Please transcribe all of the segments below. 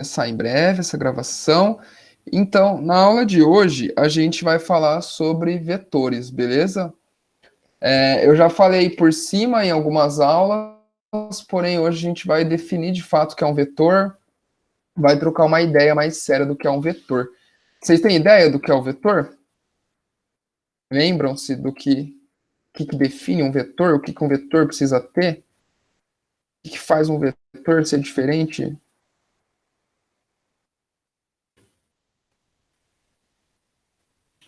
começar em breve essa gravação. Então, na aula de hoje, a gente vai falar sobre vetores, beleza? Eu já falei por cima em algumas aulas, porém hoje a gente vai definir de fato o que é um vetor, vai trocar uma ideia mais séria do que é um vetor. Vocês têm ideia do que é o vetor? Lembram-se do que define um vetor? O que um vetor precisa ter? O que faz um vetor ser diferente?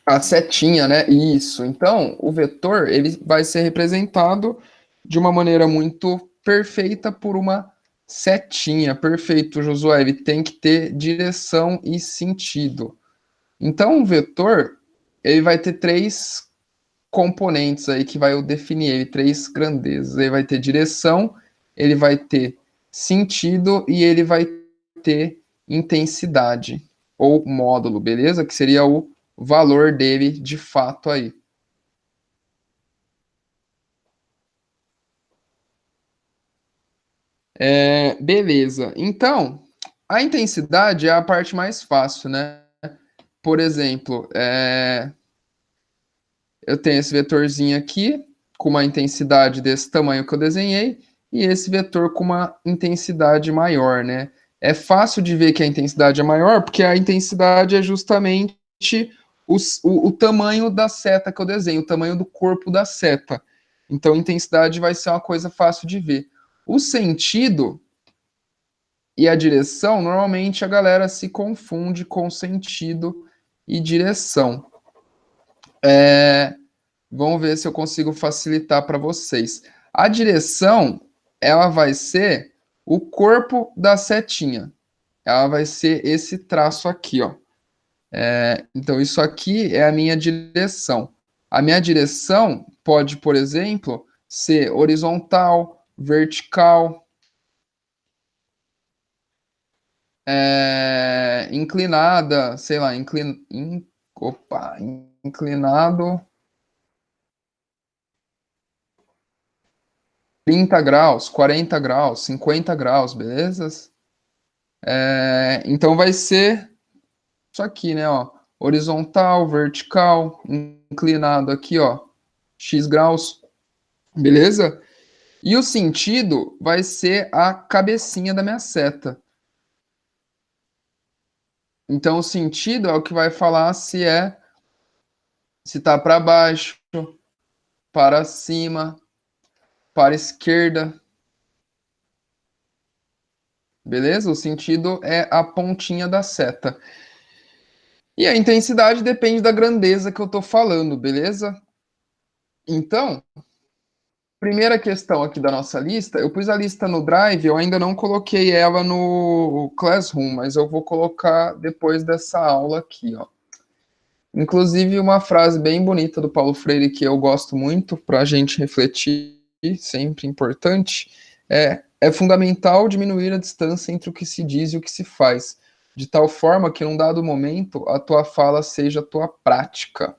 A setinha, né? Isso. Então, o vetor ele vai ser representado de uma maneira muito perfeita por uma setinha. Perfeito, Josué. Ele tem que ter direção e sentido. Então, o vetor ele vai ter três componentes aí que vai definir ele, três grandezas. Ele vai ter direção, ele vai ter sentido e ele vai ter intensidade ou módulo, beleza? Que seria o valor dele de fato aí. Beleza. Então, a intensidade é a parte mais fácil, né? Por exemplo, eu tenho esse vetorzinho aqui, com uma intensidade desse tamanho que eu desenhei, e esse vetor com uma intensidade maior, né? É fácil de ver que a intensidade é maior, porque a intensidade é justamente o tamanho da seta que eu desenho, o tamanho do corpo da seta. Então, a intensidade vai ser uma coisa fácil de ver. O sentido e a direção, normalmente a galera se confunde com sentido e direção. Vamos ver se eu consigo facilitar para vocês. A direção, ela vai ser o corpo da setinha. Ela vai ser esse traço aqui, ó. Então, isso aqui é a minha direção. A minha direção pode, por exemplo, ser horizontal, vertical, inclinada, sei lá, inclinado 30 graus, 40 graus, 50 graus, beleza? Então vai ser isso aqui, né? Ó, horizontal, vertical, inclinado aqui, ó, x graus, beleza? E o sentido vai ser a cabecinha da minha seta. Então o sentido é o que vai falar se tá para baixo, para cima, para a esquerda, beleza? O sentido é a pontinha da seta. E a intensidade depende da grandeza que eu estou falando, beleza? Então, primeira questão aqui da nossa lista, eu pus a lista no Drive, eu ainda não coloquei ela no Classroom, mas eu vou colocar depois dessa aula aqui, ó. Inclusive, uma frase bem bonita do Paulo Freire que eu gosto muito para a gente refletir, sempre importante, é fundamental diminuir a distância entre o que se diz e o que se faz, de tal forma que, num dado momento, a tua fala seja a tua prática.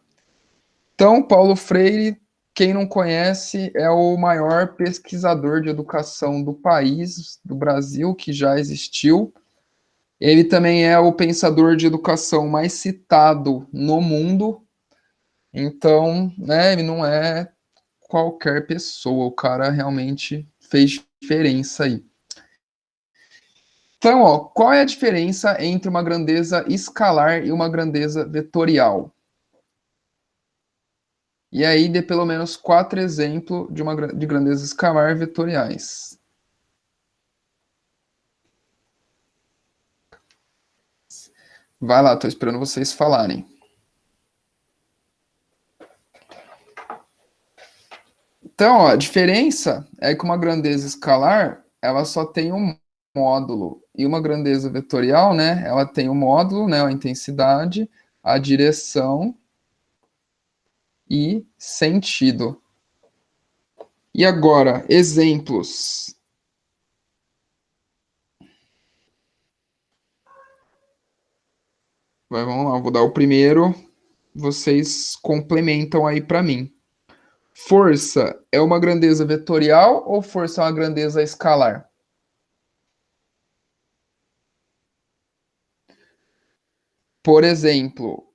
Então, Paulo Freire, quem não conhece, é o maior pesquisador de educação do país, do Brasil, que já existiu. Ele também é o pensador de educação mais citado no mundo. Então, né, ele não é qualquer pessoa, o cara realmente fez diferença aí. Então, ó, qual é a diferença entre uma grandeza escalar e uma grandeza vetorial? E aí dê pelo menos 4 exemplos de grandeza escalar vetoriais. Vai lá, estou esperando vocês falarem. Então, ó, a diferença é que uma grandeza escalar, ela só tem um módulo. E uma grandeza vetorial, né, ela tem o módulo, né, a intensidade, a direção e sentido. E agora, exemplos. Vamos lá, vou dar o primeiro, vocês complementam aí para mim. Força é uma grandeza vetorial ou força é uma grandeza escalar? Por exemplo,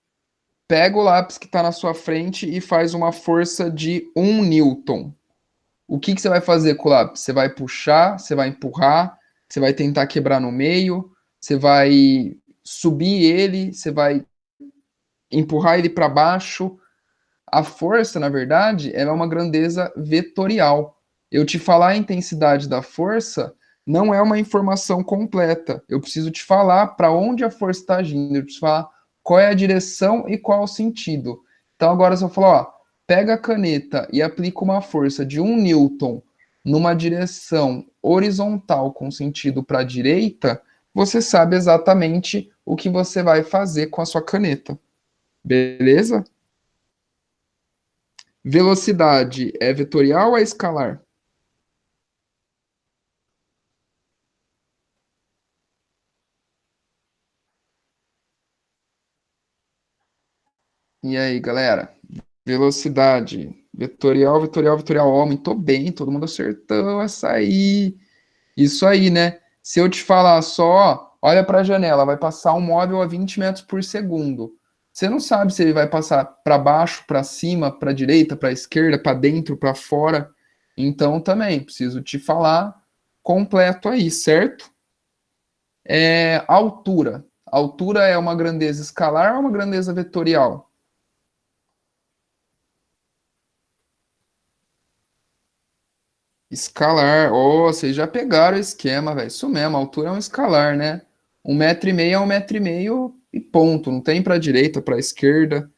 pega o lápis que está na sua frente e faz uma força de 1 Newton. O que você vai fazer com o lápis? Você vai puxar, você vai empurrar, você vai tentar quebrar no meio, você vai subir ele, você vai empurrar ele para baixo. A força, na verdade, ela é uma grandeza vetorial. Eu te falar a intensidade da força não é uma informação completa. Eu preciso te falar para onde a força está agindo. Eu preciso falar qual é a direção e qual é o sentido. Então, agora, se eu falar, ó, pega a caneta e aplica uma força de 1 Newton numa direção horizontal com sentido para a direita, você sabe exatamente o que você vai fazer com a sua caneta. Beleza? Velocidade é vetorial ou é escalar? E aí, galera? Velocidade. Vetorial, vetorial, vetorial. Ó, muito bem, todo mundo acertou essa aí. Isso aí, né? Se eu te falar só, ó, olha para a janela, vai passar um móvel a 20 metros por segundo. Você não sabe se ele vai passar para baixo, para cima, para direita, para esquerda, para dentro, para fora. Então também preciso te falar completo aí, certo? Altura. Altura é uma grandeza escalar ou uma grandeza vetorial? Escalar. Oh, vocês já pegaram o esquema, velho. Isso mesmo, a altura é um escalar, né? 1,5 m é 1,5 m e ponto. Não tem para direita, para esquerda.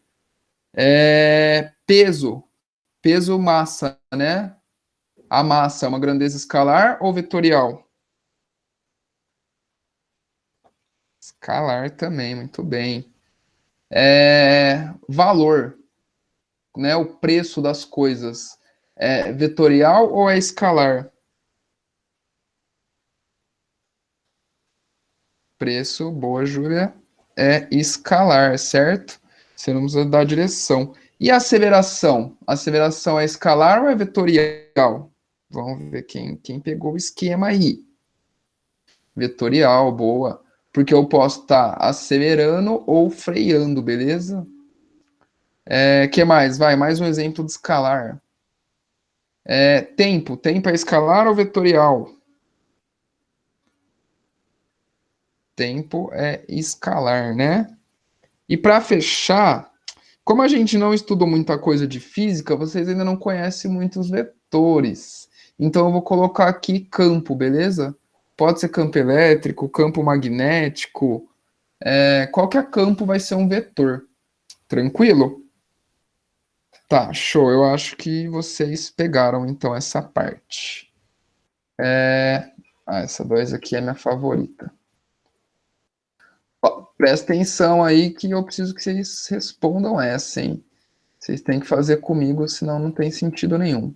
Peso. Peso massa, né? A massa é uma grandeza escalar ou vetorial? Escalar também, muito bem. Valor, né? O preço das coisas. É vetorial ou é escalar? Preço, boa, Júlia, é escalar, certo? Você não precisa dar direção. E a aceleração? A aceleração é escalar ou é vetorial? Vamos ver quem pegou o esquema aí. Vetorial, boa. Porque eu posso estar acelerando ou freando, beleza? Que mais? Vai, mais um exemplo de escalar. Tempo. Tempo é escalar ou vetorial? Tempo é escalar, né? E para fechar, como a gente não estudou muita coisa de física, vocês ainda não conhecem muitos vetores. Então eu vou colocar aqui campo, beleza? Pode ser campo elétrico, campo magnético, qualquer campo vai ser um vetor. Tranquilo? Tá, show. Eu acho que vocês pegaram então essa parte. Essa 2 aqui é minha favorita. Ó, presta atenção aí que eu preciso que vocês respondam essa, hein? Vocês têm que fazer comigo, senão não tem sentido nenhum.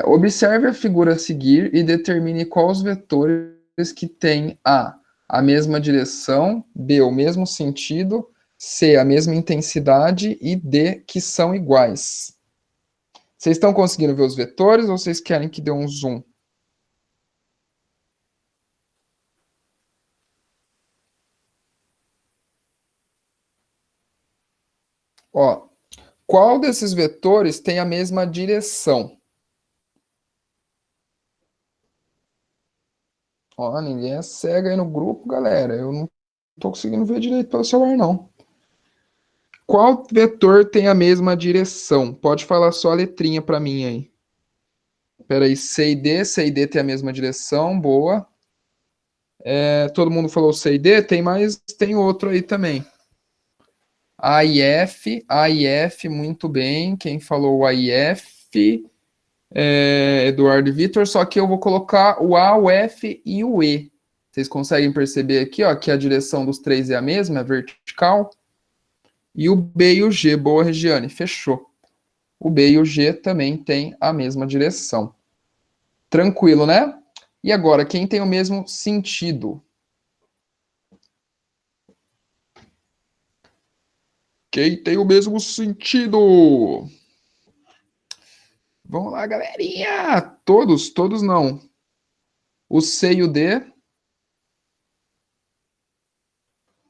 Observe a figura a seguir e determine quais os vetores que têm a mesma direção, B, o mesmo sentido, C, a mesma intensidade e D, que são iguais. Vocês estão conseguindo ver os vetores ou vocês querem que dê um zoom? Ó, qual desses vetores tem a mesma direção? Ó, ninguém é cego aí no grupo, galera. Eu não tô conseguindo ver direito pelo celular, não. Qual vetor tem a mesma direção? Pode falar só a letrinha para mim aí. Peraí, C e D. C e D tem a mesma direção, boa. Todo mundo falou C e D? Tem mais, tem outro aí também. A e F, muito bem. Quem falou A e F? Eduardo e Vitor, só que eu vou colocar o A, o F e o E. Vocês conseguem perceber aqui, ó, que a direção dos três é a mesma, é vertical. E o B e o G, boa, Regiane, fechou. O B e o G também têm a mesma direção. Tranquilo, né? E agora, quem tem o mesmo sentido? Quem tem o mesmo sentido? Vamos lá, galerinha! Todos, todos não. O C e o D.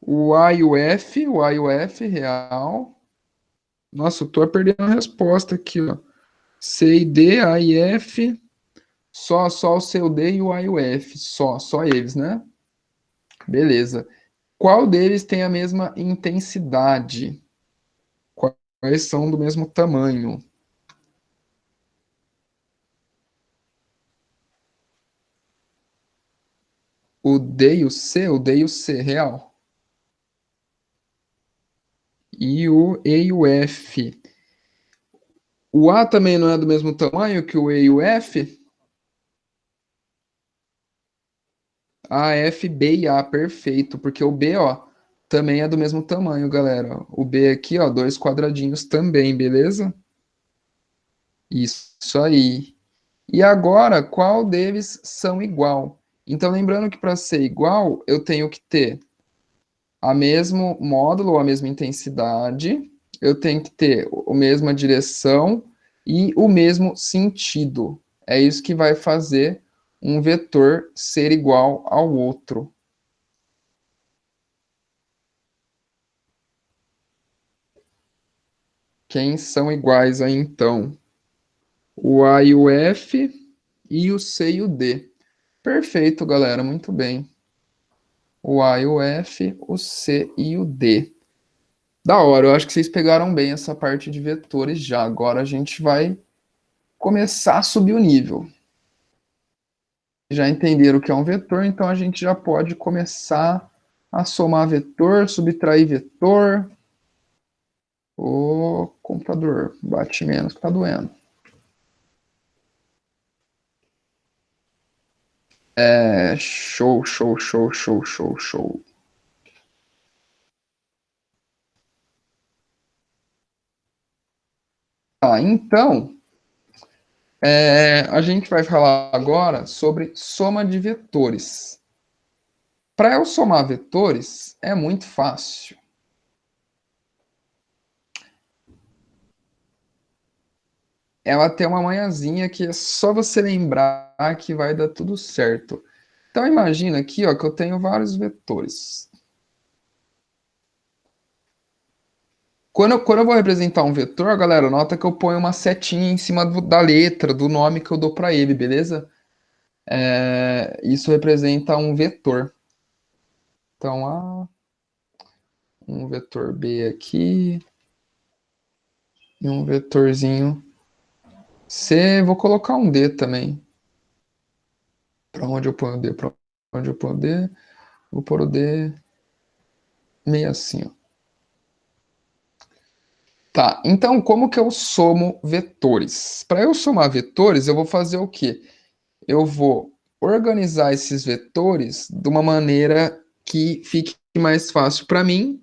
O A e o F real. Nossa, eu tô perdendo a resposta aqui, ó. C e D, A e F, só o C, o D e o A e o F, só eles, né? Beleza. Qual deles tem a mesma intensidade? Quais são do mesmo tamanho? O D e o C, real. E o E e o F. O A também não é do mesmo tamanho que o E e o F? A, F, B e A, perfeito. Porque o B, ó, também é do mesmo tamanho, galera. O B aqui, ó, dois quadradinhos também, beleza? Isso aí. E agora, qual deles são igual? Então, lembrando que para ser igual, eu tenho que ter a mesmo módulo, a mesma intensidade, eu tenho que ter a mesma direção e o mesmo sentido. É isso que vai fazer um vetor ser igual ao outro. Quem são iguais aí então? O A e o F e o C e o D. Perfeito, galera, muito bem. O A e o F, o C e o D. Da hora, eu acho que vocês pegaram bem essa parte de vetores já. Agora a gente vai começar a subir o nível. Já entenderam o que é um vetor, então a gente já pode começar a somar vetor, subtrair vetor. O computador bate menos, tá doendo. É, show. Tá, então, a gente vai falar agora sobre soma de vetores. Para eu somar vetores, é muito fácil. Ela tem uma manhãzinha que é só você lembrar que vai dar tudo certo. Então imagina aqui, ó, que eu tenho vários vetores. Quando eu vou representar um vetor, galera, nota que eu ponho uma setinha em cima da letra, do nome que eu dou para ele, beleza? Isso representa um vetor. Então, um vetor B aqui e um vetorzinho C. Vou colocar um D também. Para onde eu ponho o D? Para onde eu ponho o D? Vou pôr o D meio assim, ó. Tá, então como que eu somo vetores? Para eu somar vetores, eu vou fazer o quê? Eu vou organizar esses vetores de uma maneira que fique mais fácil para mim,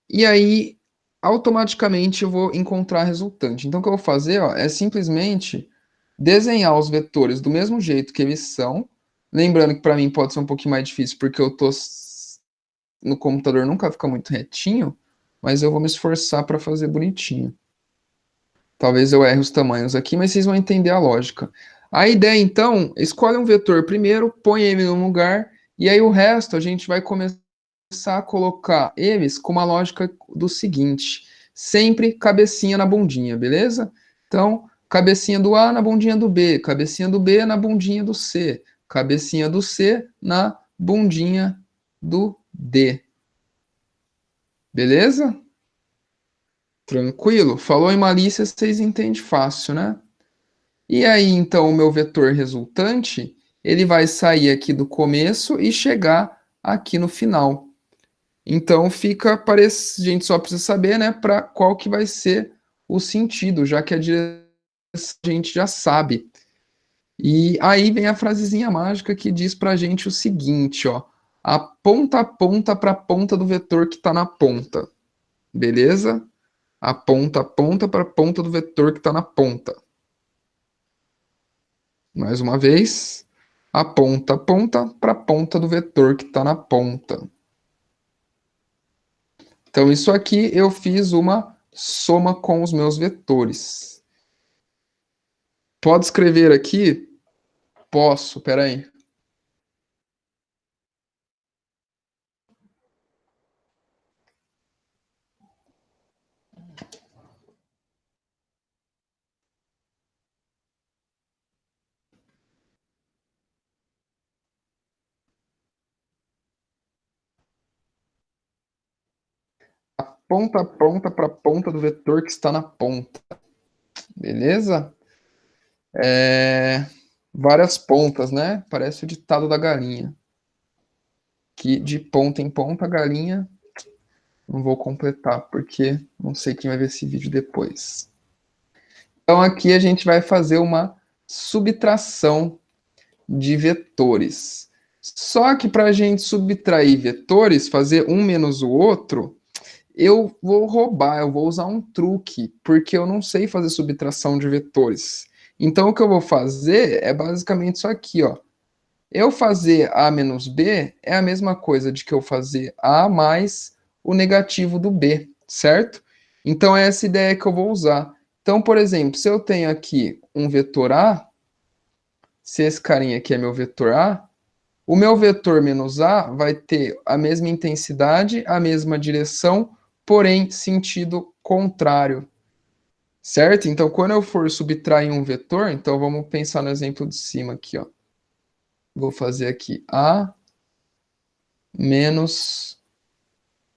e aí automaticamente eu vou encontrar a resultante. Então o que eu vou fazer, ó, é simplesmente desenhar os vetores do mesmo jeito que eles são, lembrando que para mim pode ser um pouquinho mais difícil porque eu tô no computador, nunca fica muito retinho, mas eu vou me esforçar para fazer bonitinho. Talvez eu erre os tamanhos aqui, mas vocês vão entender a lógica. A ideia, então, escolhe um vetor primeiro, põe ele no lugar, e aí o resto a gente vai começar a colocar eles com uma lógica do seguinte: sempre cabecinha na bundinha, beleza? Então, cabecinha do A na bundinha do B, cabecinha do B na bundinha do C, cabecinha do C na bundinha do D. Beleza? Tranquilo? Falou em malícia, vocês entendem fácil, né? E aí, então, o meu vetor resultante, ele vai sair aqui do começo e chegar aqui no final. Então, a gente só precisa saber, né, para qual que vai ser o sentido, já que a direção a gente já sabe. E aí vem a frasezinha mágica que diz pra gente o seguinte, ó: aponta para a ponta do vetor que está na ponta. Beleza? Aponta para a ponta do vetor que está na ponta. Mais uma vez, aponta para a ponta do vetor que está na ponta. Então, isso aqui eu fiz uma soma com os meus vetores. Pode escrever aqui? Posso, peraí. ponta a ponta para a ponta do vetor que está na ponta. Beleza? Várias pontas, né? Parece o ditado da galinha. Que de ponta em ponta, a galinha... Não vou completar, porque não sei quem vai ver esse vídeo depois. Então, aqui a gente vai fazer uma subtração de vetores. Só que para a gente subtrair vetores, fazer um menos o outro, eu vou roubar, eu vou usar um truque, porque eu não sei fazer subtração de vetores. Então, o que eu vou fazer é basicamente isso aqui, ó. Eu fazer A menos B é a mesma coisa de que eu fazer A mais o negativo do B, certo? Então, é essa ideia que eu vou usar. Então, por exemplo, se eu tenho aqui um vetor A, se esse carinha aqui é meu vetor A, o meu vetor menos A vai ter a mesma intensidade, a mesma direção, porém sentido contrário, certo? Então, quando eu for subtrair um vetor, então vamos pensar no exemplo de cima aqui, ó. Vou fazer aqui A menos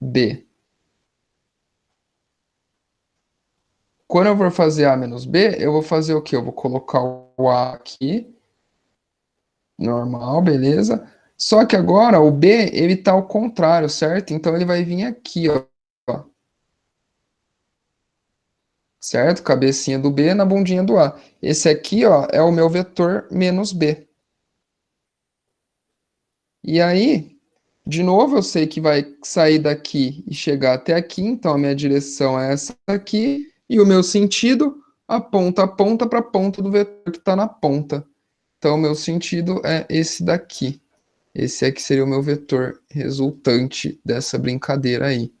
B. Quando eu for fazer A menos B, eu vou fazer o quê? Eu vou colocar o A aqui, normal, beleza? Só que agora o B, ele tá ao contrário, certo? Então ele vai vir aqui, ó. Certo? Cabecinha do B na bundinha do A. Esse aqui, ó, é o meu vetor menos B. E aí, de novo, eu sei que vai sair daqui e chegar até aqui, então a minha direção é essa aqui, e o meu sentido aponta a ponta para a ponta do vetor que está na ponta. Então, o meu sentido é esse daqui. Esse aqui seria o meu vetor resultante dessa brincadeira aí.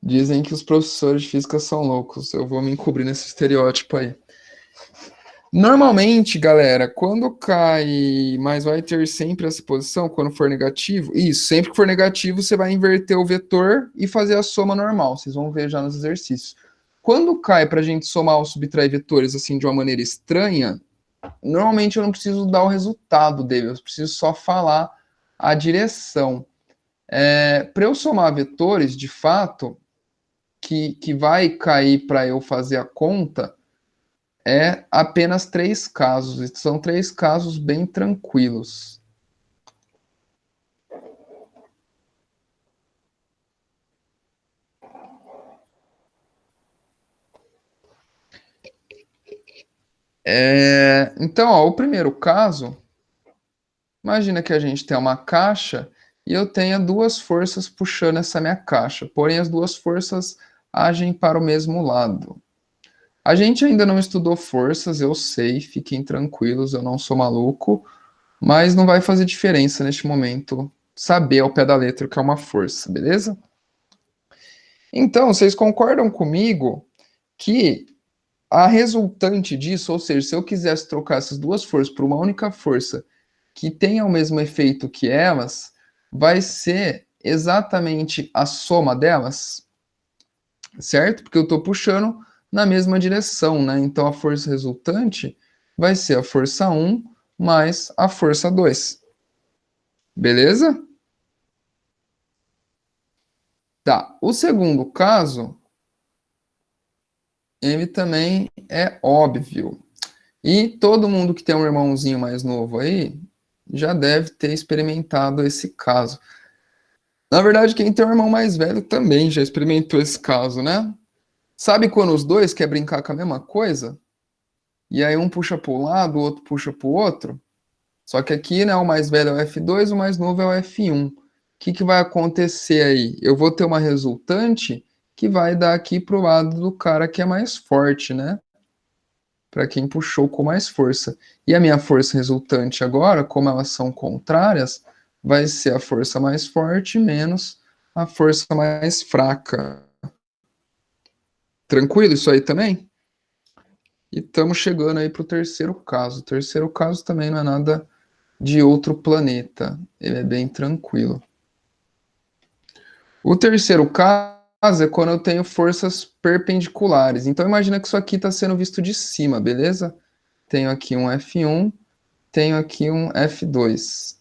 Dizem que os professores de física são loucos. Eu vou me encobrir nesse estereótipo aí. Normalmente, galera, quando cai, mas vai ter sempre essa posição, quando for negativo, isso, sempre que for negativo, você vai inverter o vetor e fazer a soma normal. Vocês vão ver já nos exercícios. Quando cai para a gente somar ou subtrair vetores assim de uma maneira estranha, normalmente eu não preciso dar o resultado dele, eu preciso só falar a direção. Para eu somar vetores, de fato, que vai cair para eu fazer a conta, é apenas 3 casos. E são 3 casos bem tranquilos. Então, ó, o primeiro caso, imagina que a gente tem uma caixa e eu tenha duas forças puxando essa minha caixa, porém as duas forças agem para o mesmo lado. A gente ainda não estudou forças, eu sei, fiquem tranquilos, eu não sou maluco, mas não vai fazer diferença neste momento saber ao pé da letra o que é uma força, beleza? Então, vocês concordam comigo que a resultante disso, ou seja, se eu quisesse trocar essas duas forças por uma única força que tenha o mesmo efeito que elas, vai ser exatamente a soma delas, certo? Porque eu estou puxando na mesma direção, né? Então a força resultante vai ser a força 1 mais a força 2. Beleza? Tá. O segundo caso, ele também é óbvio. E todo mundo que tem um irmãozinho mais novo aí já deve ter experimentado esse caso. Na verdade, quem tem um irmão mais velho também já experimentou esse caso, né? Sabe quando os dois querem brincar com a mesma coisa? E aí um puxa para um lado, o outro puxa para o outro? Só que aqui, né, o mais velho é o F2, o mais novo é o F1. O que vai acontecer aí? Eu vou ter uma resultante que vai dar aqui para o lado do cara que é mais forte, né? Para quem puxou com mais força. E a minha força resultante agora, como elas são contrárias, vai ser a força mais forte menos a força mais fraca. Tranquilo isso aí também? E estamos chegando aí para o terceiro caso. O terceiro caso também não é nada de outro planeta. Ele é bem tranquilo. O terceiro caso é quando eu tenho forças perpendiculares. Então imagina que isso aqui está sendo visto de cima, beleza? Tenho aqui um F1, tenho aqui um F2.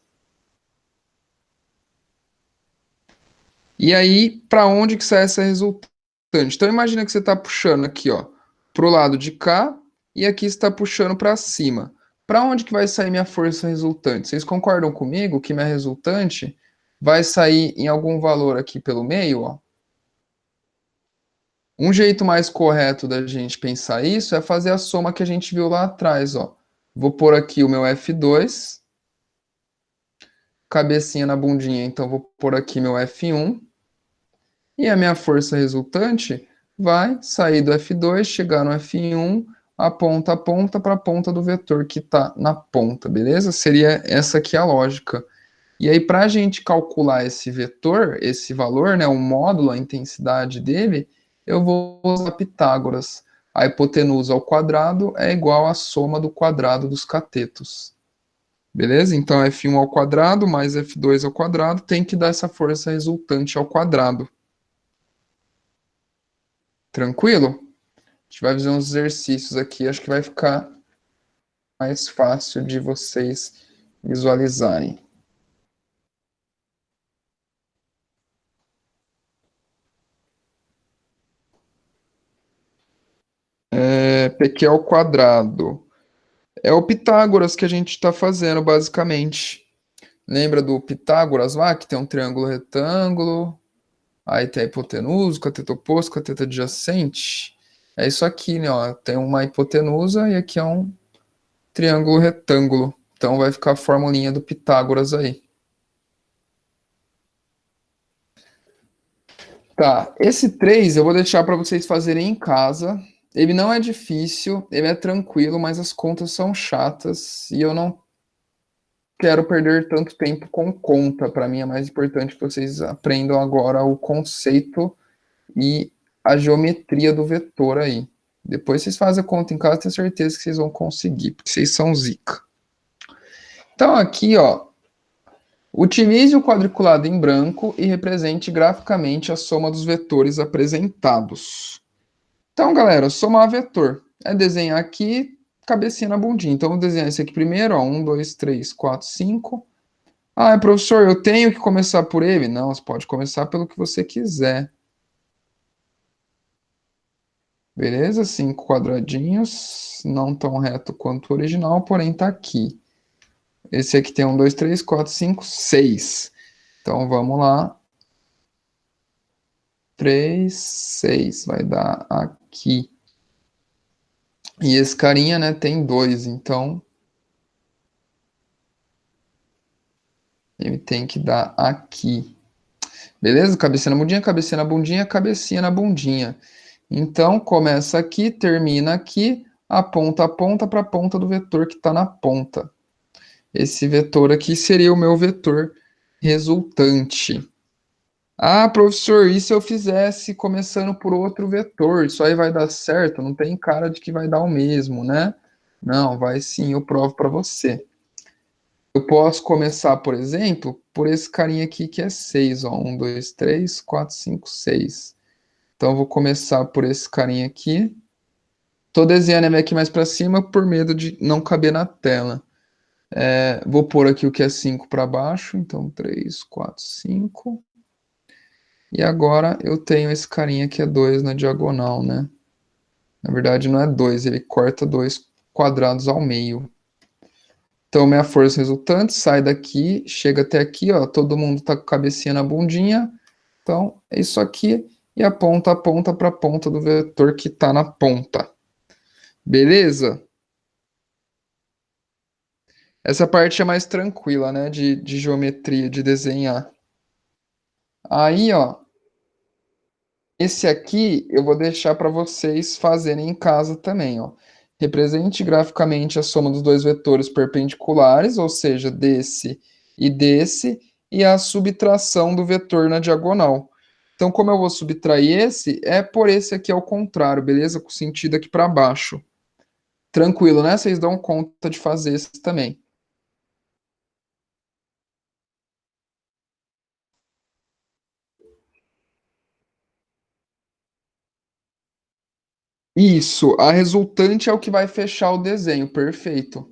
E aí, para onde que sai essa resultante? Então, imagina que você está puxando aqui, ó, para o lado de cá, e aqui está puxando para cima. Para onde que vai sair minha força resultante? Vocês concordam comigo que minha resultante vai sair em algum valor aqui pelo meio, ó? Um jeito mais correto da gente pensar isso é fazer a soma que a gente viu lá atrás, ó. Vou pôr aqui o meu F2, cabecinha na bundinha, então vou pôr aqui meu F1, e a minha força resultante vai sair do F2, chegar no F1, a ponta para a ponta do vetor que está na ponta, beleza? Seria essa aqui a lógica. E aí, para a gente calcular esse vetor, esse valor, né, o módulo, a intensidade dele, eu vou usar Pitágoras. A hipotenusa ao quadrado é igual à soma do quadrado dos catetos. Beleza? Então, F1 ao quadrado mais F2 ao quadrado tem que dar essa força resultante ao quadrado. Tranquilo? A gente vai fazer uns exercícios aqui, acho que vai ficar mais fácil de vocês visualizarem. PQ ao quadrado. É o Pitágoras que a gente está fazendo, basicamente. Lembra do Pitágoras lá, que tem um triângulo retângulo, aí tem a hipotenusa, cateto oposto, cateto adjacente? É isso aqui, né? Ó, tem uma hipotenusa e aqui é um triângulo retângulo. Então vai ficar a formulinha do Pitágoras aí. Tá, esse 3 eu vou deixar para vocês fazerem em casa. Ele não é difícil, ele é tranquilo, mas as contas são chatas e eu não quero perder tanto tempo com conta. Para mim é mais importante que vocês aprendam agora o conceito e a geometria do vetor aí. Depois vocês fazem a conta em casa, tenho certeza que vocês vão conseguir, porque vocês são zica. Então aqui, ó, utilize o quadriculado em branco e represente graficamente a soma dos vetores apresentados. Então, galera, somar vetor é desenhar aqui cabecinha na bundinha. Então, vou desenhar esse aqui primeiro, ó, 1, 2, 3, 4, 5. Ah, professor, eu tenho que começar por ele? Não, você pode começar pelo que você quiser. Beleza? 5 quadradinhos, não tão reto quanto o original, porém tá aqui. Esse aqui tem 1, 2, 3, 4, 5, 6. Então, vamos lá. 3, 6. Vai dar aqui. E esse carinha, né, tem 2, então ele tem que dar aqui. Beleza? Cabecinha na bundinha, cabecinha na bundinha, cabecinha na bundinha. Então, começa aqui, termina aqui, aponta a ponta para a ponta do vetor que está na ponta. Esse vetor aqui seria o meu vetor resultante. Ah, professor, e se eu fizesse começando por outro vetor? Isso aí vai dar certo? Não tem cara de que vai dar o mesmo, né? Não, vai sim, eu provo para você. Eu posso começar, por exemplo, por esse carinha aqui que é 6, ó. 1, 2, 3, 4, 5, 6. Então, eu vou começar por esse carinha aqui. Tô desenhando ele aqui mais para cima por medo de não caber na tela. Vou pôr aqui o que é 5 para baixo. Então, 3, 4, 5. E agora eu tenho esse carinha que é 2 na diagonal, né? Na verdade, não é 2, ele corta 2 quadrados ao meio. Então, minha força resultante sai daqui, chega até aqui, ó. Todo mundo tá com a cabecinha na bundinha. Então, é isso aqui. E aponta para a ponta do vetor que está na ponta. Beleza? Essa parte é mais tranquila, né? De geometria, de desenhar. Aí, ó. Esse aqui eu vou deixar para vocês fazerem em casa também, ó. Represente graficamente a soma dos dois vetores perpendiculares, ou seja, desse, e a subtração do vetor na diagonal. Então, como eu vou subtrair esse, é por esse aqui ao contrário, beleza? Com sentido aqui para baixo. Tranquilo, né? Vocês dão conta de fazer esse também. Isso, a resultante é o que vai fechar o desenho, perfeito.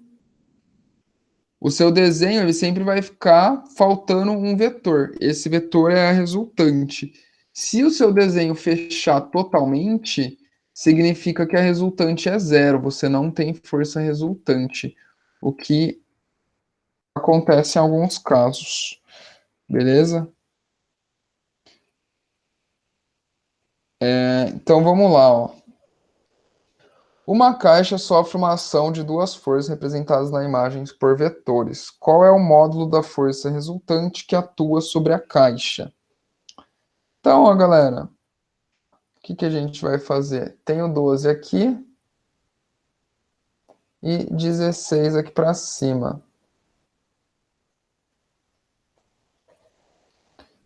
O seu desenho ele sempre vai ficar faltando um vetor. Esse vetor é a resultante. Se o seu desenho fechar totalmente, significa que a resultante é zero. Você não tem força resultante. O que acontece em alguns casos. Beleza? Então vamos lá, ó. Uma caixa sofre uma ação de duas forças representadas na imagem por vetores. Qual é o módulo da força resultante que atua sobre a caixa? Então, ó, galera, o que a gente vai fazer? Tenho 12 aqui e 16 aqui para cima.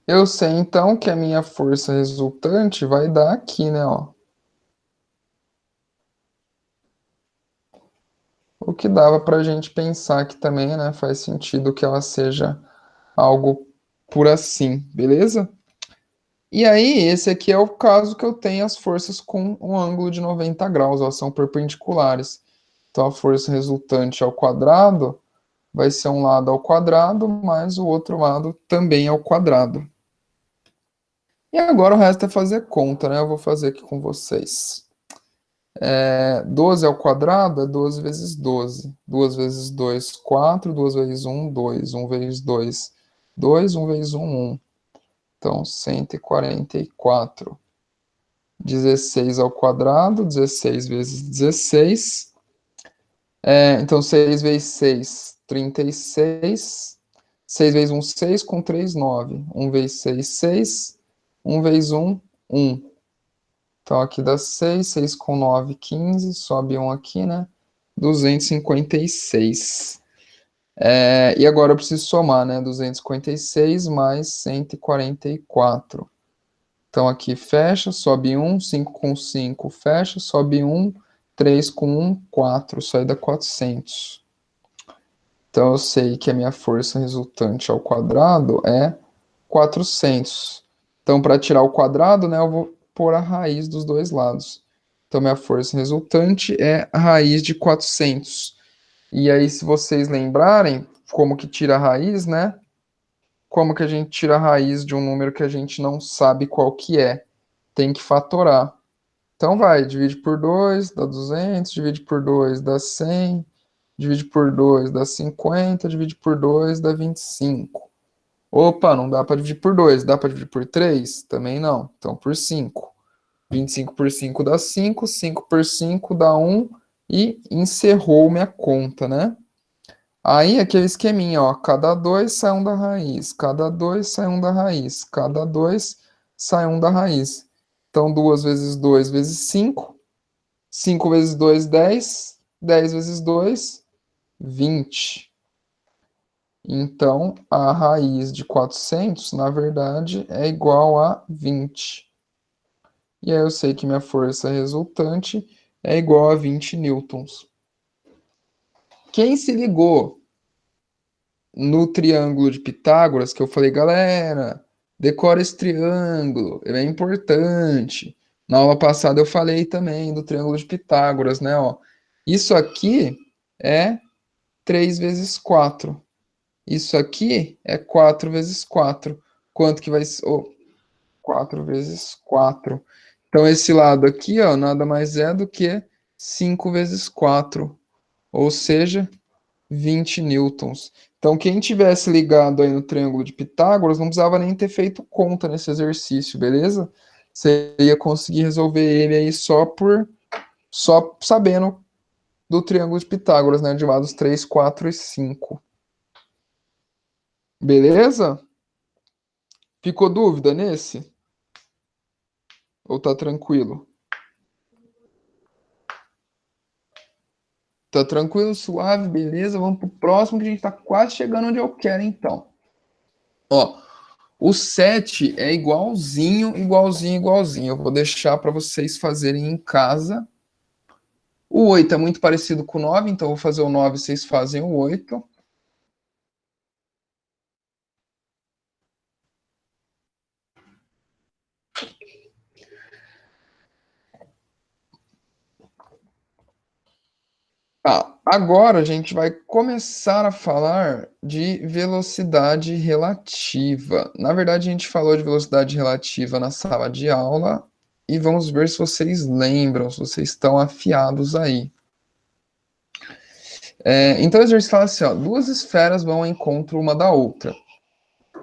Eu sei então que a minha força resultante vai dar aqui, né, ó. O que dava para a gente pensar que também, né, faz sentido que ela seja algo por assim, beleza? E aí, esse aqui é o caso que eu tenho as forças com um ângulo de 90 graus, elas são perpendiculares. Então, a força resultante ao quadrado vai ser um lado ao quadrado, mais o outro lado também ao quadrado. E agora o resto é fazer conta, né? Eu vou fazer aqui com vocês. 12 ao quadrado é 12 vezes 12. 2 vezes 2, 4. 2 vezes 1, 2. 1 vezes 2, 2. 1 vezes 1, 1. Então, 144. 16 ao quadrado, 16 vezes 16. Então, 6 vezes 6, 36. 6 vezes 1, 6, com 3, 9. 1 vezes 6, 6. 1 vezes 1, 1. Então, aqui dá 6, 6 com 9, 15. Sobe 1 aqui, né? 256. E agora eu preciso somar, né? 256 mais 144. Então aqui fecha, sobe 1, 5 com 5 fecha, sobe 1, 3 com 1, 4, isso aí dá 400. Então eu sei que a minha força resultante ao quadrado é 400. Então para tirar o quadrado, né, eu vou pôr a raiz dos dois lados. Então minha força resultante é a raiz de 400. E aí se vocês lembrarem como que tira a raiz, né? Como que a gente tira a raiz de um número que a gente não sabe qual que é? Tem que fatorar. Então vai, divide por 2, dá 200, divide por 2, dá 100, divide por 2, dá 50, divide por 2, dá 25. Opa, não dá para dividir por 2, dá para dividir por 3? Também não. Então por 5. 25 por 5 dá 5, 5 por 5 dá 1 e encerrou minha conta, né? Aí aquele esqueminha, ó, cada 2 sai um da raiz, cada 2 sai um da raiz, cada 2 sai um da raiz. Então 2 vezes 2 vezes 5, 5 vezes 2, 10, 10 vezes 2, 20. Então a raiz de 400, na verdade, é igual a 20. E aí eu sei que minha força resultante é igual a 20 newtons. Quem se ligou no triângulo de Pitágoras, que eu falei, galera, decora esse triângulo, ele é importante. Na aula passada eu falei também do triângulo de Pitágoras, né? Ó, isso aqui é 3 vezes 4. Isso aqui é 4 vezes 4. Quanto que vai ser? Oh, 4 vezes 4. Então, esse lado aqui, ó, nada mais é do que 5 vezes 4. Ou seja, 20 newtons. Então, quem tivesse ligado aí no triângulo de Pitágoras não precisava nem ter feito conta nesse exercício, beleza? Você ia conseguir resolver ele aí só sabendo do triângulo de Pitágoras, né? De lados 3, 4 e 5. Beleza? Ficou dúvida nesse? Ou tá tranquilo? Tá tranquilo, suave, beleza? Vamos pro próximo que a gente tá quase chegando onde eu quero, então. Ó, o 7 é igualzinho, igualzinho, igualzinho. Eu vou deixar para vocês fazerem em casa. O 8 é muito parecido com o 9, então eu vou fazer o 9 e vocês fazem o 8. Tá. Agora a gente vai começar a falar de velocidade relativa. Na verdade, a gente falou de velocidade relativa na sala de aula e vamos ver se vocês lembram, se vocês estão afiados aí. Então, o exercício fala assim, ó, duas esferas vão ao encontro uma da outra.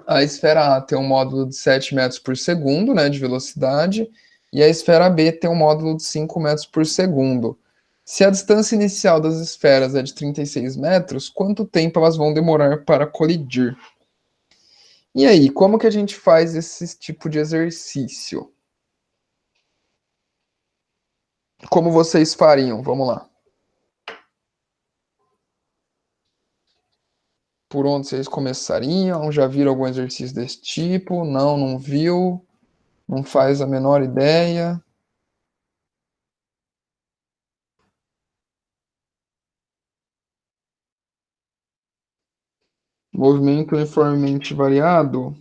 A esfera A tem um módulo de 7 metros por segundo, né, de velocidade, e a esfera B tem um módulo de 5 metros por segundo. Se a distância inicial das esferas é de 36 metros, quanto tempo elas vão demorar para colidir? E aí, como que a gente faz esse tipo de exercício? Como vocês fariam? Vamos lá. Por onde vocês começariam? Já viram algum exercício desse tipo? Não, não viu? Não faz a menor ideia? Movimento uniformemente variado?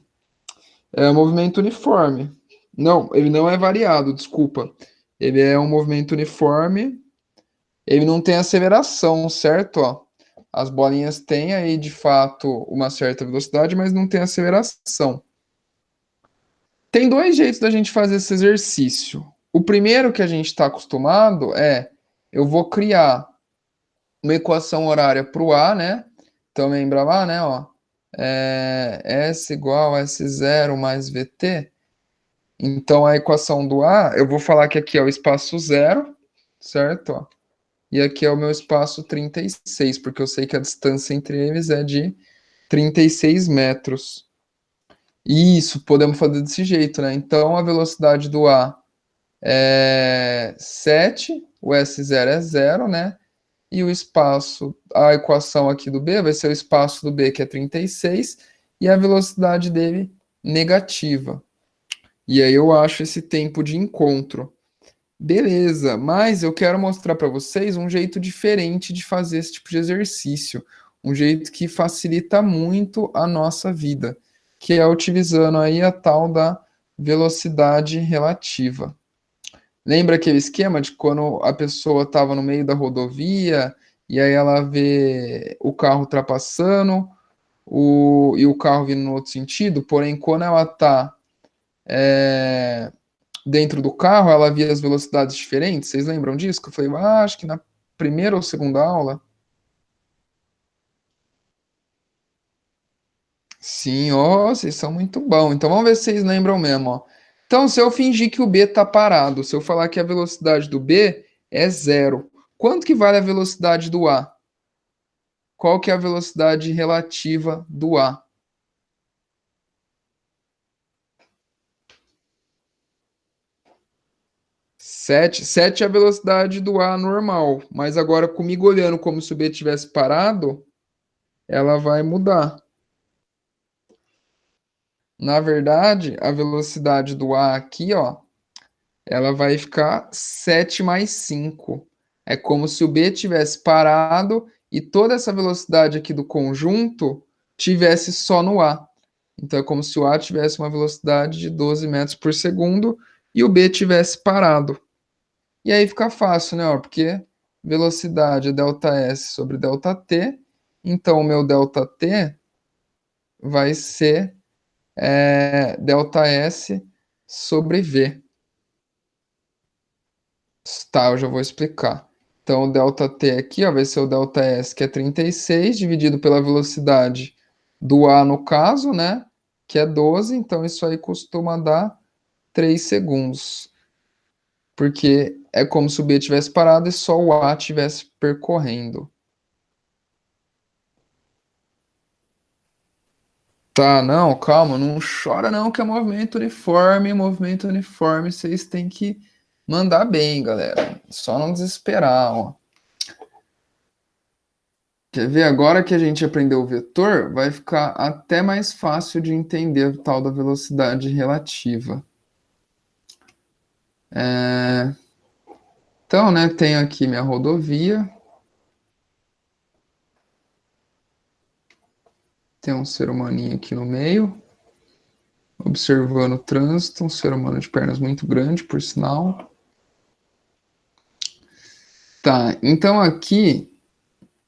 É um movimento uniforme. Não, ele não é variado, desculpa. Ele é um movimento uniforme. Ele não tem aceleração, certo? Ó, as bolinhas têm aí, de fato, uma certa velocidade, mas não tem aceleração. Tem dois jeitos da gente fazer esse exercício. O primeiro que a gente está acostumado é, eu vou criar uma equação horária para o A, né? Então lembra lá, né? Ó, S igual a S0 mais VT. Então, a equação do A, eu vou falar que aqui é o espaço zero, certo? Ó. E aqui é o meu espaço 36, porque eu sei que a distância entre eles é de 36 metros. Isso, podemos fazer desse jeito, né? Então, a velocidade do A é 7, o S0 é zero, né? E o espaço, a equação aqui do B vai ser o espaço do B, que é 36, e a velocidade dele negativa. E aí eu acho esse tempo de encontro. Beleza, mas eu quero mostrar para vocês um jeito diferente de fazer esse tipo de exercício, um jeito que facilita muito a nossa vida, que é utilizando aí a tal da velocidade relativa. Lembra aquele esquema de quando a pessoa estava no meio da rodovia e aí ela vê o carro ultrapassando e o carro vindo no outro sentido, porém quando ela está dentro do carro, ela via as velocidades diferentes. Vocês lembram disso? Que eu falei, acho que na primeira ou segunda aula. Sim, ó, vocês são muito bons. Então vamos ver se vocês lembram mesmo, ó. Então, se eu fingir que o B está parado, se eu falar que a velocidade do B é zero, quanto que vale a velocidade do A? Qual que é a velocidade relativa do A? 7. 7 é a velocidade do A normal, mas agora comigo olhando como se o B tivesse parado, ela vai mudar. Na verdade, a velocidade do A aqui, ó, ela vai ficar 7 mais 5. É como se o B tivesse parado e toda essa velocidade aqui do conjunto tivesse só no A. Então é como se o A tivesse uma velocidade de 12 metros por segundo e o B tivesse parado. E aí fica fácil, né? Ó, porque velocidade é ΔS sobre ΔT. Então o meu ΔT vai ser ΔS sobre V. Tá, eu já vou explicar. Então, o ΔT aqui, ó, vai ser o ΔS, que é 36, dividido pela velocidade do A no caso, né? Que é 12, então isso aí costuma dar 3 segundos. Porque é como se o B tivesse parado e só o A tivesse percorrendo. Tá, não, calma, não chora não, que é movimento uniforme, vocês têm que mandar bem, galera. Só não desesperar, ó. Quer ver? Agora que a gente aprendeu o vetor, vai ficar até mais fácil de entender o tal da velocidade relativa. Então, né, tenho aqui minha rodovia, tem um ser humaninho aqui no meio, observando o trânsito, um ser humano de pernas muito grande, por sinal. Tá, então aqui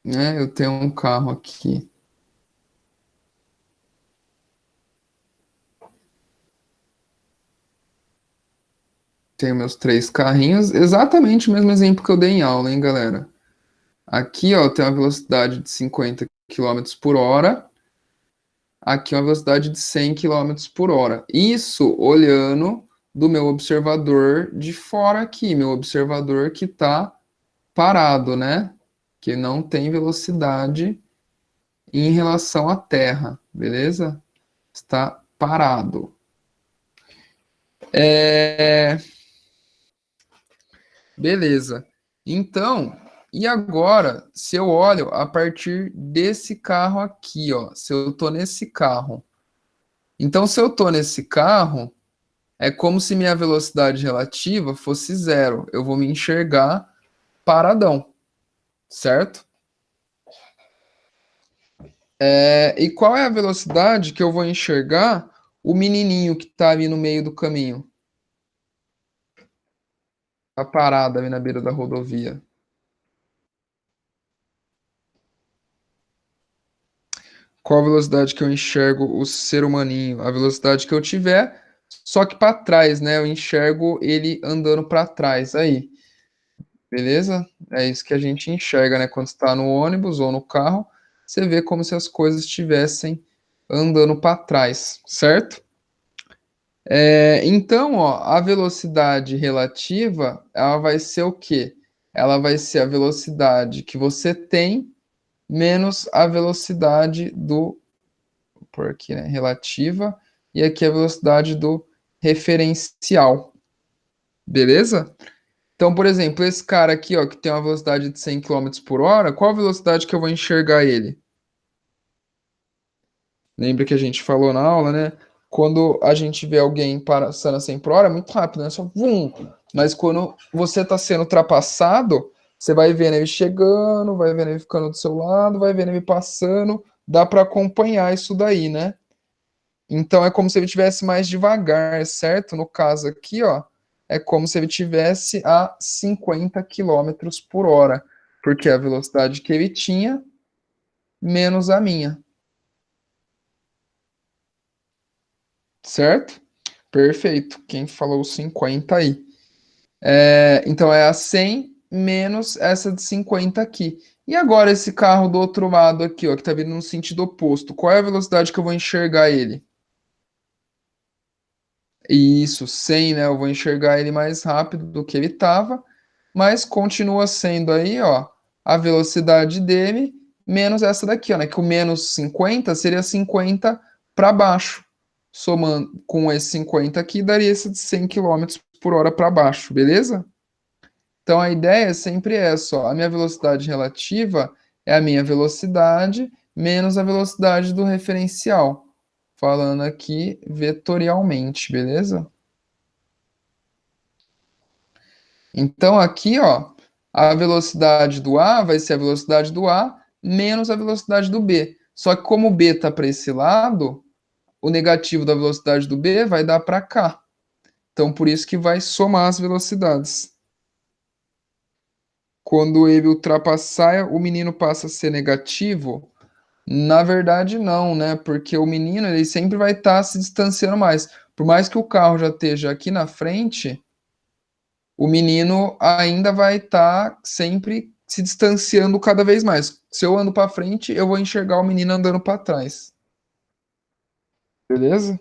né? Eu tenho um carro aqui. Tenho meus três carrinhos. Exatamente o mesmo exemplo que eu dei em aula, hein, galera? Aqui, ó, tem uma velocidade de 50 quilômetros por hora. Aqui, uma velocidade de 100 quilômetros por hora. Isso olhando do meu observador de fora aqui. Meu observador que está parado, né? Que não tem velocidade em relação à Terra, beleza? Está parado. Beleza. Então, e agora, se eu olho a partir desse carro aqui, ó, se eu tô nesse carro. Então, se eu tô nesse carro, é como se minha velocidade relativa fosse zero. Eu vou me enxergar paradão, certo? E qual é a velocidade que eu vou enxergar o menininho que tá ali no meio do caminho? Tá parado ali na beira da rodovia. Qual a velocidade que eu enxergo o ser humaninho? A velocidade que eu tiver, só que para trás, né? Eu enxergo ele andando para trás aí, beleza? É isso que a gente enxerga, né? Quando está no ônibus ou no carro, você vê como se as coisas estivessem andando para trás, certo? Então, ó, a velocidade relativa, ela vai ser o quê? Ela vai ser a velocidade que você tem menos a velocidade do por aqui, né? Relativa, e aqui a velocidade do referencial, beleza? Então, por exemplo, esse cara aqui, ó, que tem uma velocidade de 100 quilômetros por hora, qual a velocidade que eu vou enxergar ele? Lembra que a gente falou na aula, né? Quando a gente vê alguém passando a 100 por hora, é muito rápido, né? Só vum. Mas quando você está sendo ultrapassado, você vai vendo ele chegando, vai vendo ele ficando do seu lado, vai vendo ele passando. Dá para acompanhar isso daí, né? Então é como se ele tivesse mais devagar, certo? No caso aqui, ó, é como se ele tivesse a 50 quilômetros por hora, porque é a velocidade que ele tinha menos a minha, certo? Perfeito. Quem falou 50 aí? Então é a 100 menos essa de 50 aqui. E agora esse carro do outro lado aqui, ó, que tá vindo no sentido oposto, qual é a velocidade que eu vou enxergar ele? Isso, 100, né? Eu vou enxergar ele mais rápido do que ele estava, mas continua sendo aí, ó, a velocidade dele menos essa daqui, ó, né? Que o menos 50 seria 50 para baixo. Somando com esse 50 aqui, daria esse de 100 quilômetros por hora para baixo, beleza? Então a ideia é sempre essa, ó. A minha velocidade relativa é a minha velocidade menos a velocidade do referencial. Falando aqui vetorialmente, beleza? Então aqui, ó, a velocidade do A vai ser a velocidade do A menos a velocidade do B. Só que como o B está para esse lado, o negativo da velocidade do B vai dar para cá. Então por isso que vai somar as velocidades. Quando ele ultrapassar, o menino passa a ser negativo. Na verdade, não, né? Porque o menino ele sempre vai estar se distanciando mais. Por mais que o carro já esteja aqui na frente, o menino ainda vai estar sempre se distanciando cada vez mais. Se eu ando para frente, eu vou enxergar o menino andando para trás. Beleza?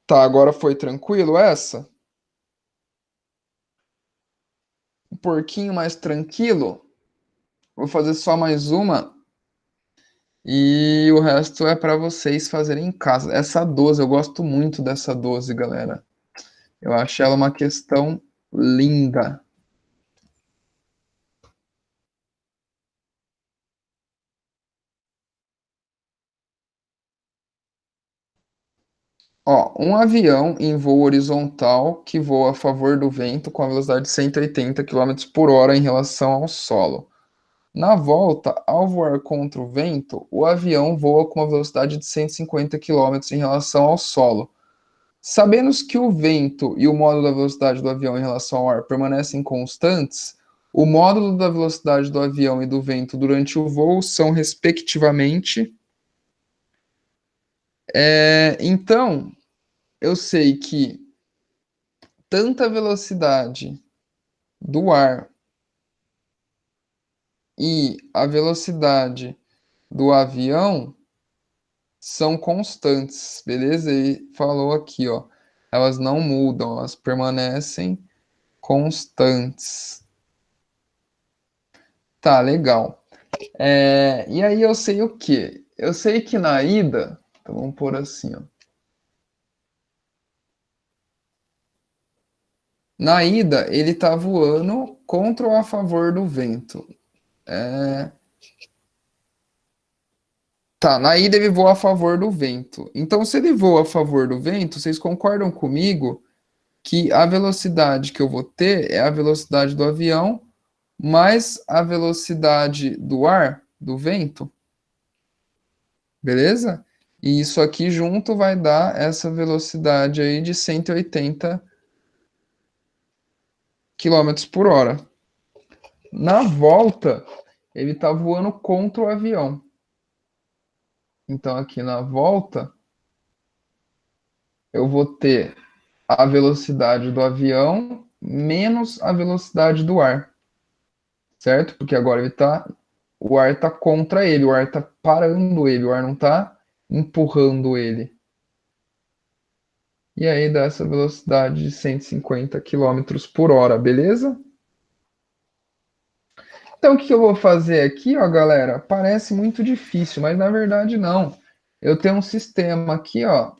Tá, agora foi tranquilo essa? Um porquinho mais tranquilo. Vou fazer só mais uma e o resto é para vocês fazerem em casa. Essa 12, eu gosto muito dessa 12, galera. Eu acho ela uma questão linda. Ó, um avião em voo horizontal que voa a favor do vento com a velocidade de 180 quilômetros por hora em relação ao solo. Na volta, ao voar contra o vento, o avião voa com uma velocidade de 150 quilômetros em relação ao solo. Sabendo que o vento e o módulo da velocidade do avião em relação ao ar permanecem constantes, o módulo da velocidade do avião e do vento durante o voo são, respectivamente. Então, eu sei que tanta velocidade do ar e a velocidade do avião são constantes, beleza? E falou aqui, ó, elas não mudam, elas permanecem constantes. Tá, legal. E aí eu sei o quê? Eu sei que na ida, então vamos pôr assim, ó. Na ida, ele tá voando contra ou a favor do vento. É, Tá, na ida ele voa a favor do vento. Então, se ele voa a favor do vento, vocês concordam comigo que a velocidade que eu vou ter é a velocidade do avião mais a velocidade do ar, do vento, beleza? E isso aqui junto vai dar essa velocidade aí de 180 quilômetros por hora. Na volta, ele está voando contra o avião. Então, aqui na volta, eu vou ter a velocidade do avião menos a velocidade do ar, certo? Porque agora o ar está contra ele, o ar está parando ele, o ar não está empurrando ele. E aí dá essa velocidade de 150 quilômetros por hora, beleza? Então, o que eu vou fazer aqui, ó, galera? Parece muito difícil, mas na verdade não. Eu tenho um sistema aqui, ó.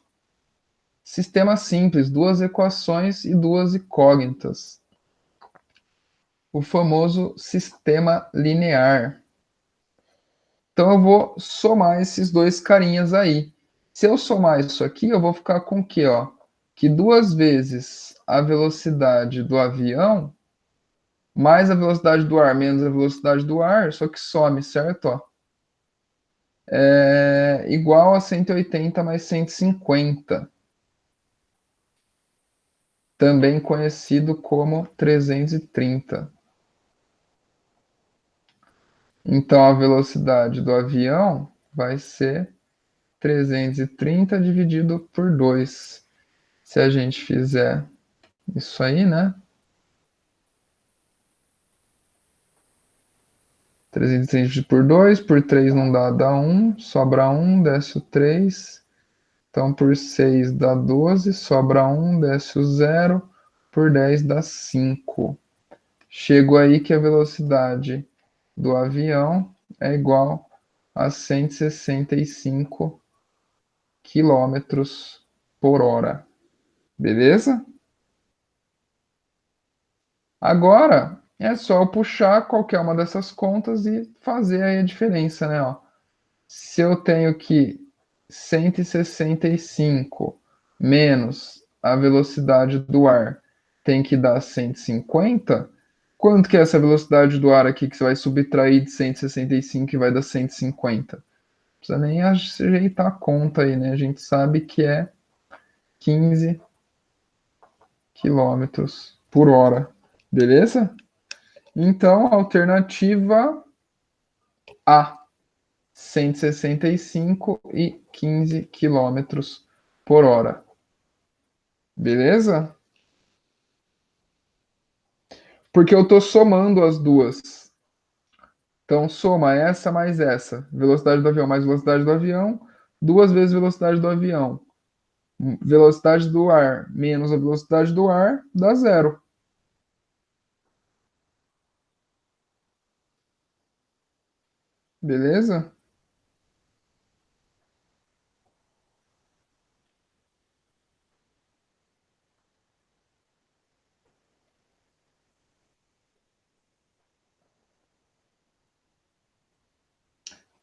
Sistema simples, duas equações e duas incógnitas. O famoso sistema linear. Então eu vou somar esses dois carinhas aí. Se eu somar isso aqui, eu vou ficar com o quê, ó? Que duas vezes a velocidade do avião mais a velocidade do ar menos a velocidade do ar, só que some, certo? Ó, é igual a 180 mais 150, também conhecido como 330. Então a velocidade do avião vai ser 330 dividido por 2. Se a gente fizer isso aí, né? 330 por 2, por 3 não dá, dá 1, sobra 1, desce o 3. Então, por 6 dá 12, sobra 1, desce o 0, por 10 dá 5. Chego aí que a velocidade do avião é igual a 165 quilômetros por hora. Beleza? Agora é só eu puxar qualquer uma dessas contas e fazer aí a diferença, né? Ó, se eu tenho que 165 menos a velocidade do ar tem que dar 150, quanto que é essa velocidade do ar aqui que você vai subtrair de 165 que vai dar 150? Não precisa nem ajeitar a conta aí, né? A gente sabe que é 15 quilômetros por hora. Beleza? Então, alternativa A, 165 e 15 quilômetros por hora. Beleza? Porque eu estou somando as duas. Então, soma essa mais essa. Velocidade do avião mais velocidade do avião. Duas vezes velocidade do avião. Velocidade do ar menos a velocidade do ar dá zero. Beleza?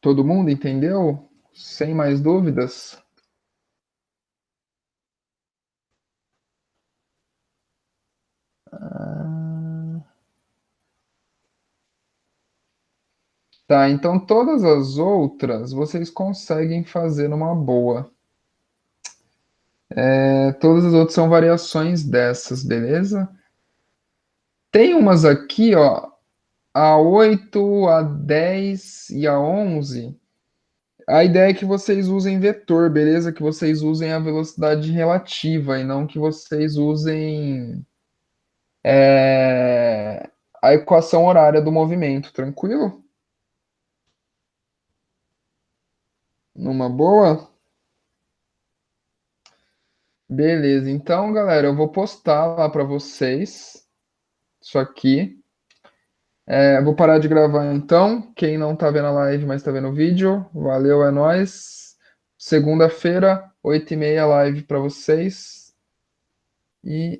Todo mundo entendeu? Sem mais dúvidas? Tá, então todas as outras vocês conseguem fazer numa boa. Todas as outras são variações dessas, beleza? Tem umas aqui, ó, a 8, a 10 e a 11. A ideia é que vocês usem vetor, beleza? Que vocês usem a velocidade relativa e não que vocês usem é, a equação horária do movimento, tranquilo? Numa boa? Beleza, então, galera, eu vou postar lá para vocês isso aqui. Vou parar de gravar então. Quem não tá vendo a live, mas tá vendo o vídeo, valeu, é nóis. Segunda-feira, 8h30, live para vocês. E